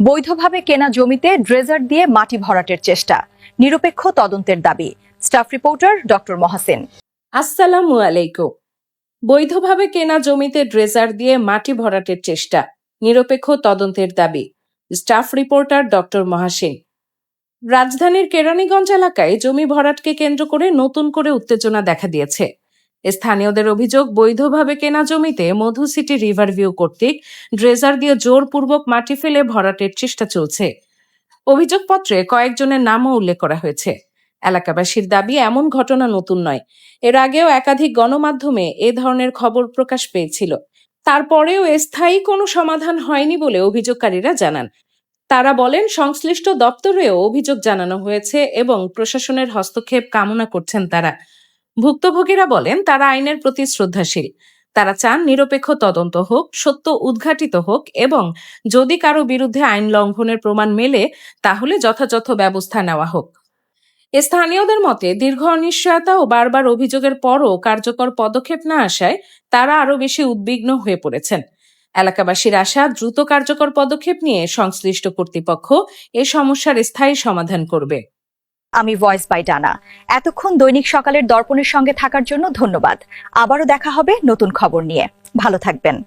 বৈধভাবে কেনা জমিতে ড্রেজার দিয়ে মাটি ভরাটের চেষ্টা, নিরপেক্ষ তদন্তের দাবি। Staff reporter doctor Mohsin. আসসালামু আলাইকুম। বৈধভাবে কেনা জমিতে ড্রেজার দিয়ে মাটি ভরাটের চেষ্টা, নিরপেক্ষ তদন্তের দাবি। Staff reporter doctor Mohsin. রাজধানীর কেরানীগঞ্জ এলাকায় জমি ভরাটকে কেন্দ্র করে নতুন করে উত্তেজনা দেখা দিয়েছে। স্থানীয়দের অভিযোগ, বৈধভাবে কেনা জমিতে মধু সিটি রিভারভিউ কর্তৃক ড্রেজার দিয়ে জোরপূর্বক মাটি ফেলে ভরাটের চেষ্টা চলছে। অভিযোগপত্রে কয়েকজনের নামও উল্লেখ করা হয়েছে। এলাকাবাসীর দাবি, এমন ঘটনা নতুন নয়। এর আগেও একাধিক গণমাধ্যমে এ ধরনের খবর প্রকাশ পেয়েছিল। তারপরেও স্থায়ী কোনো সমাধান হয়নি বলে অভিযোগকারীরা জানান। তারা বলেন, সংশ্লিষ্ট দপ্তরেও অভিযোগ জানানো হয়েছে এবং প্রশাসনের হস্তক্ষেপ কামনা করছেন তারা। ভুক্তভোগীরা বলেন, তারা আইনের প্রতি শ্রদ্ধাশীল। তারা চান নিরপেক্ষ তদন্ত হোক, সত্য উদ্ঘাটিত হোক এবং যদি কারো বিরুদ্ধে আইন লঙ্ঘনের প্রমাণ মেলে তাহলে যথাযথ ব্যবস্থা নেওয়া হোক। স্থানীয়দের মতে, দীর্ঘ অনিশ্চয়তা ও বারবার অভিযোগের পরও কার্যকর পদক্ষেপ না আসায় তারা আরও বেশি উদ্বিগ্ন হয়ে পড়েছেন। এলাকাবাসীর আশা, দ্রুত কার্যকর পদক্ষেপ নিয়ে সংশ্লিষ্ট কর্তৃপক্ষ এ সমস্যার স্থায়ী সমাধান করবে। আমি ভয়েস বাই ডানা। এতক্ষণ দৈনিক সকালের দর্পণের সঙ্গে থাকার জন্য ধন্যবাদ। আবারও দেখা হবে নতুন খবর নিয়ে। ভালো থাকবেন।